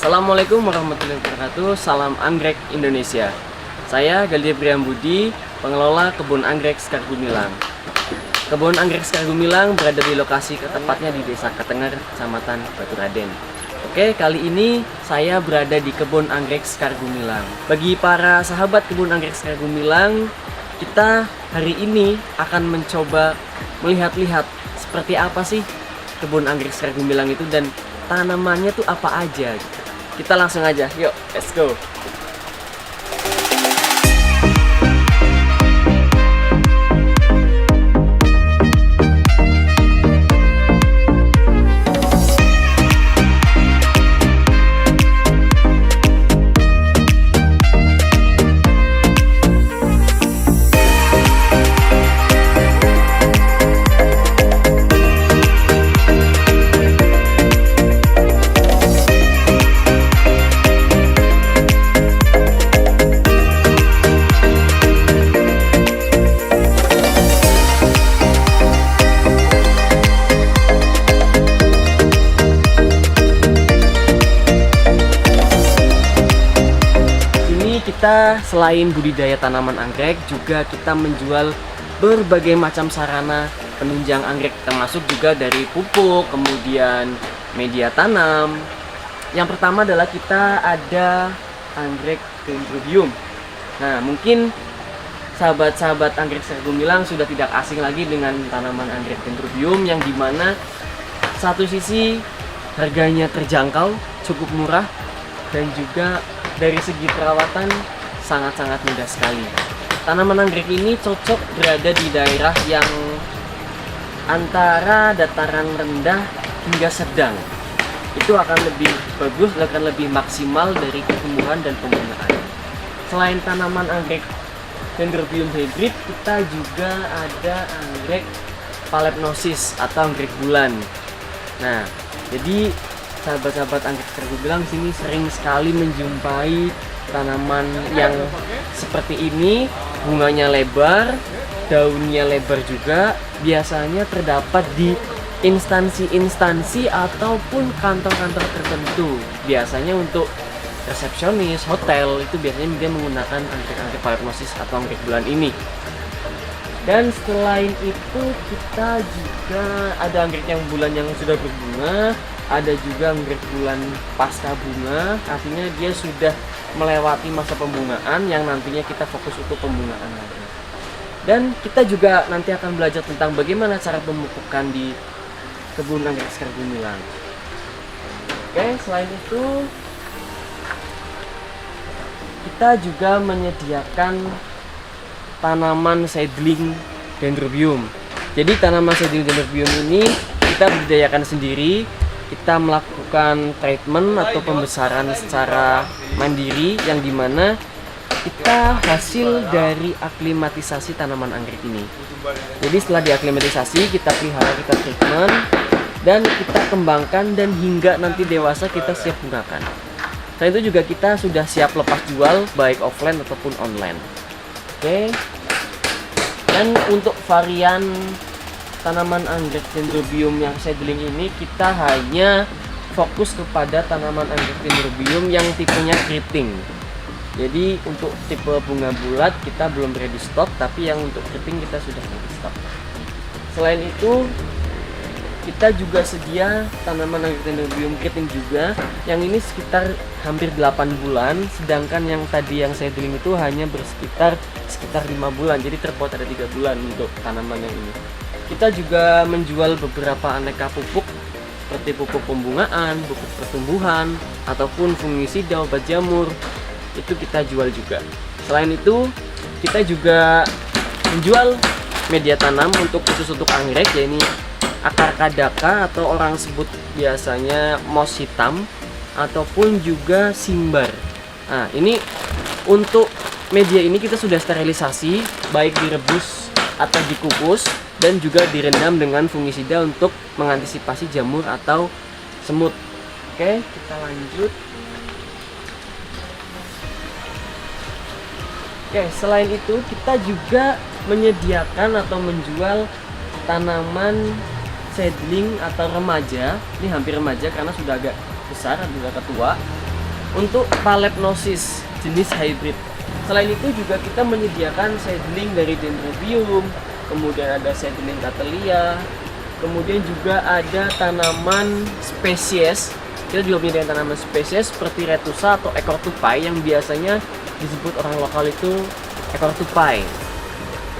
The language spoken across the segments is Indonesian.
Assalamualaikum warahmatullahi wabarakatuh. Salam anggrek Indonesia. Saya Galdia Priambudi, pengelola kebun anggrek Sekar Gumilang. Kebun anggrek Sekar Gumilang berada di lokasi tepatnya di Desa Ketengar, Kecamatan Baturaden. Oke, kali ini saya berada di kebun anggrek Sekar Gumilang. Bagi para sahabat kebun anggrek Sekar Gumilang, kita hari ini akan mencoba melihat-lihat seperti apa sih kebun anggrek Sekar Gumilang itu dan tanamannya tuh apa aja gitu. Kita langsung aja, yuk, let's go. Kita selain budidaya tanaman anggrek, juga kita menjual berbagai macam sarana penunjang anggrek, termasuk juga dari pupuk, kemudian media tanam. Yang pertama adalah kita ada anggrek Dendrobium. Nah, mungkin sahabat-sahabat anggrek Sekar Gumilang sudah tidak asing lagi dengan tanaman anggrek Dendrobium, yang dimana satu sisi harganya terjangkau, cukup murah, dan juga dari segi perawatan sangat-sangat mudah sekali. Tanaman anggrek ini cocok berada di daerah yang antara dataran rendah hingga sedang. Itu akan lebih bagus, akan lebih maksimal dari pertumbuhan dan pembungaan. Selain tanaman anggrek Dendrobium hybrid, kita juga ada anggrek Phalaenopsis atau anggrek bulan. Nah, jadi sahabat-sahabat anggrek Sekar Gumilang sini sering sekali menjumpai tanaman yang seperti ini, bunganya lebar, daunnya lebar juga. Biasanya terdapat di instansi-instansi ataupun kantor-kantor tertentu. Biasanya untuk resepsionis, hotel, itu biasanya dia menggunakan anggrek Phalaenopsis atau anggrek bulan ini. Dan selain itu kita juga ada anggrek yang bulan yang sudah berbunga, ada juga anggrek bulan pasca bunga, artinya dia sudah melewati masa pembungaan yang nantinya kita fokus untuk pembungaan lagi. Dan kita juga nanti akan belajar tentang bagaimana cara pemupukan di kebun anggrek Sekar Gumilang. Oke, selain itu kita juga menyediakan tanaman seedling Dendrobium. Jadi tanaman seedling Dendrobium ini kita budidayakan sendiri. Kita melakukan treatment atau pembesaran secara mandiri, yang dimana kita hasil dari aklimatisasi tanaman anggrek ini. Jadi setelah diaklimatisasi, kita pelihara, kita treatment, dan kita kembangkan, dan hingga nanti dewasa kita siap gunakan. Selain itu juga kita sudah siap lepas jual baik offline ataupun online. Oke. Dan untuk varian tanaman anggrek Dendrobium yang seedling ini, kita hanya fokus kepada tanaman anggrek Dendrobium yang tipenya keriting. Jadi untuk tipe bunga bulat kita belum ready stock, tapi yang untuk keriting kita sudah ready stock. Selain itu kita juga sedia tanaman anggrek Dendrobium keriting juga, yang ini sekitar hampir 8 bulan, sedangkan yang tadi yang seedling itu hanya sekitar 5 bulan. Jadi terpaut ada 3 bulan untuk tanaman yang ini. Kita juga menjual beberapa aneka pupuk seperti pupuk pembungaan, pupuk pertumbuhan, ataupun fungisida, obat jamur. Itu kita jual juga. Selain itu, kita juga menjual media tanam khusus untuk anggrek, yaitu akar kadaka atau orang sebut biasanya mos hitam, ataupun juga simbar. Nah, ini untuk media ini kita sudah sterilisasi, baik direbus atau dikukus, dan juga direndam dengan fungisida untuk mengantisipasi jamur atau semut. Oke, kita lanjut. Oke, selain itu kita juga menyediakan atau menjual tanaman seedling atau remaja. Ini hampir remaja karena sudah agak besar, sudah agak tua. untuk Phalaenopsis jenis hybrid. Selain itu juga kita menyediakan seedling dari Dendrobium, kemudian ada seedling Cattleya, kemudian juga ada tanaman spesies. Kita juga menyediakan tanaman spesies seperti Retusa atau ekor tupai yang biasanya disebut orang lokal itu ekor tupai.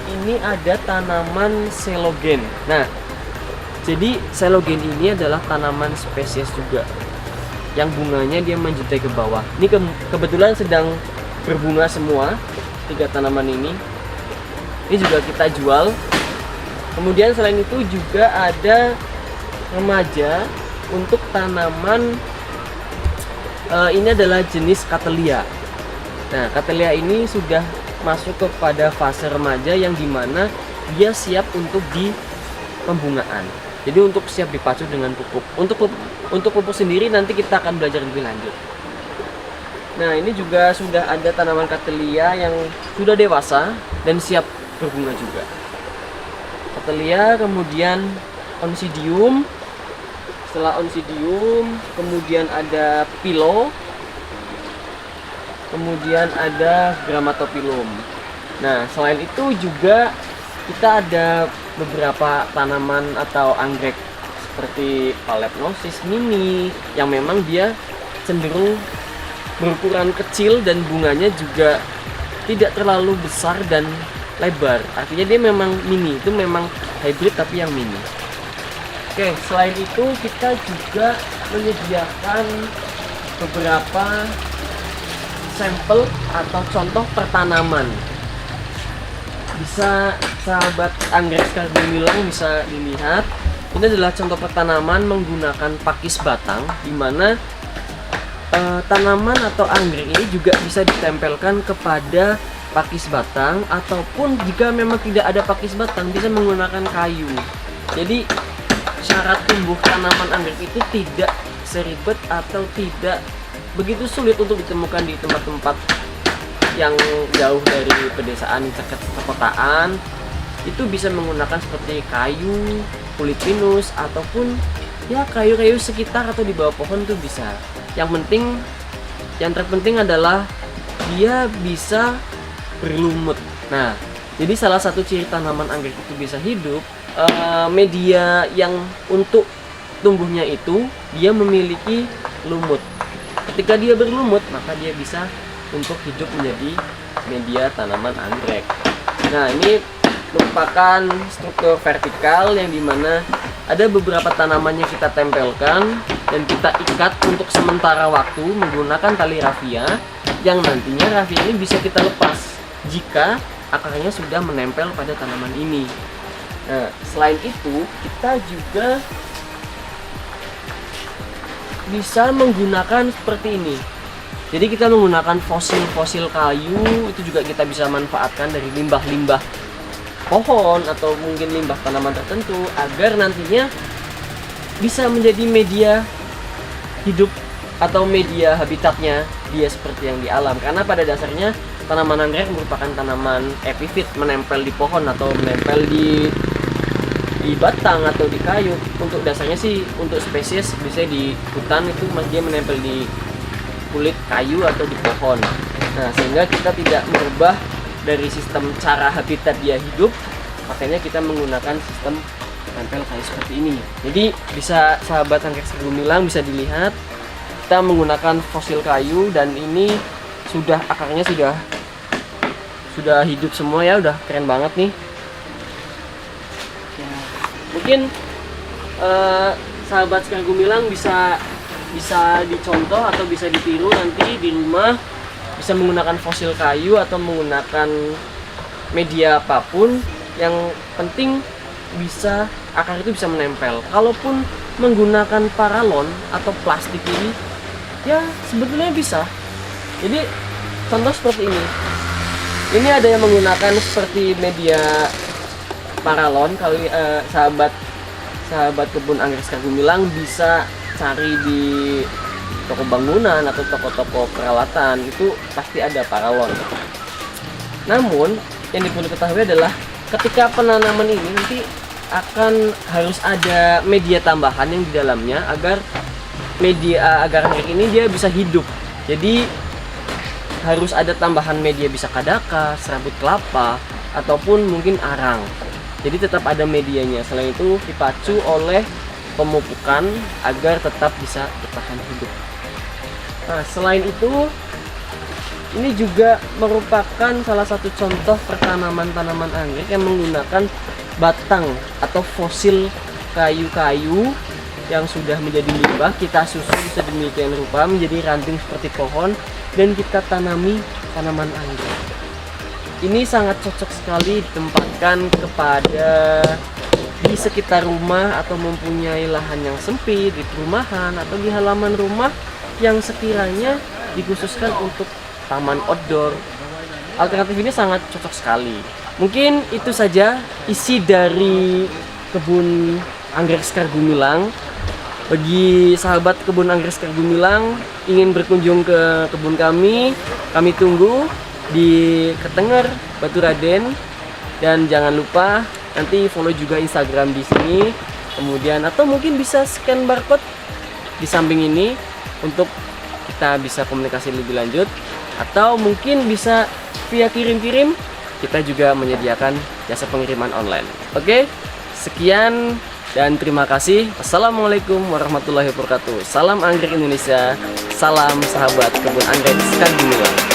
Ini ada tanaman Celogen. Nah, jadi Celogen ini adalah tanaman spesies juga yang bunganya dia menjuntai ke bawah. Ini kebetulan sedang berbunga semua 3 tanaman ini. Ini juga kita jual. Kemudian selain itu juga ada remaja untuk tanaman ini adalah jenis Cattleya. Nah, Cattleya ini sudah masuk kepada fase remaja yang dimana dia siap untuk di pembungaan. Jadi untuk siap dipacu dengan pupuk. Untuk pupuk sendiri nanti kita akan belajar lebih lanjut. Nah, ini juga sudah ada tanaman Cattleya yang sudah dewasa dan siap berbunga juga. Cattleya, kemudian Oncidium. Setelah Oncidium, kemudian ada Philo. Kemudian ada Grammatophyllum. Nah, selain itu juga kita ada beberapa tanaman atau anggrek seperti Phalaenopsis mini yang memang dia cenderung berukuran kecil dan bunganya juga tidak terlalu besar dan lebar. Artinya dia memang mini, itu memang hybrid tapi yang mini. Oke, selain itu kita juga menyediakan beberapa sampel atau contoh pertanaman. Bisa sahabat anggrek Scargomilang bisa dilihat. Ini adalah contoh pertanaman menggunakan pakis batang, di mana tanaman atau anggrek ini juga bisa ditempelkan kepada pakis batang, ataupun jika memang tidak ada pakis batang bisa menggunakan kayu. Jadi syarat tumbuh tanaman anggrek itu tidak seribet atau tidak begitu sulit untuk ditemukan di tempat-tempat yang jauh dari pedesaan, dekat perkotaan. Itu bisa menggunakan seperti kayu, kulit pinus, ataupun ya kayu-kayu sekitar atau di bawah pohon tuh bisa. Yang terpenting adalah dia bisa berlumut. Nah, jadi salah satu ciri tanaman anggrek itu bisa hidup, media yang untuk tumbuhnya itu dia memiliki lumut. Ketika dia berlumut, maka dia bisa untuk hidup menjadi media tanaman anggrek. Nah, ini merupakan struktur vertikal yang dimana ada beberapa tanaman yang kita tempelkan dan kita ikat untuk sementara waktu menggunakan tali rafia, yang nantinya rafia ini bisa kita lepas jika akarnya sudah menempel pada tanaman ini. Nah, selain itu kita juga bisa menggunakan seperti ini. Jadi kita menggunakan fosil-fosil kayu, itu juga kita bisa manfaatkan dari limbah-limbah pohon atau mungkin limbah tanaman tertentu agar nantinya bisa menjadi media hidup atau media habitatnya dia seperti yang di alam. Karena pada dasarnya tanaman anggrek merupakan tanaman epifit, menempel di pohon atau menempel di batang atau di kayu. Untuk dasarnya sih untuk spesies bisa di hutan itu dia menempel di kulit kayu atau di pohon. Nah, sehingga kita tidak merubah dari sistem cara habitat dia hidup, makanya kita menggunakan sistem tempel kayu seperti ini. Jadi bisa sahabat anggrek Scargomilang bisa dilihat kita menggunakan fosil kayu, dan ini sudah akarnya sudah hidup semua ya, udah keren banget nih. Ya, mungkin sahabat Scargomilang bisa dicontoh atau bisa ditiru nanti di rumah, bisa menggunakan fosil kayu atau menggunakan media apapun, yang penting bisa akar itu bisa menempel. Kalaupun menggunakan paralon atau plastik ini ya sebetulnya bisa. Jadi contoh seperti ini ada yang menggunakan seperti media paralon. Kali sahabat kebun anggrek Scargomilang bisa cari di toko bangunan atau toko-toko peralatan, itu pasti ada paralon. Namun yang perlu diketahui adalah ketika penanaman ini nanti akan harus ada media tambahan yang di dalamnya agar anggrek ini dia bisa hidup. Jadi harus ada tambahan media, bisa kadaka, serabut kelapa, ataupun mungkin arang. Jadi tetap ada medianya. Selain itu dipacu oleh pemupukan agar tetap bisa bertahan hidup. Nah, selain itu ini juga merupakan salah satu contoh pertanaman tanaman anggrek yang menggunakan batang atau fosil kayu-kayu yang sudah menjadi limbah, kita susun sedemikian rupa menjadi ranting seperti pohon dan kita tanami tanaman anggrek. Ini sangat cocok sekali ditempatkan kepada di sekitar rumah atau mempunyai lahan yang sempit di perumahan atau di halaman rumah yang sekiranya dikhususkan untuk taman outdoor. Alternatif ini sangat cocok sekali. Mungkin itu saja isi dari kebun anggrek Sekar Gumilang. Bagi sahabat kebun anggrek Sekar Gumilang ingin berkunjung ke kebun kami tunggu di Ketenger, Baturaden, dan jangan lupa nanti follow juga Instagram di sini. Kemudian atau mungkin bisa scan barcode di samping ini untuk kita bisa komunikasi lebih lanjut, atau mungkin bisa via kirim-kirim. Kita juga menyediakan jasa pengiriman online. Oke, sekian dan terima kasih. Assalamualaikum warahmatullahi wabarakatuh. Salam anggrek Indonesia. Salam sahabat kebun anggrek Sekar Gumilang.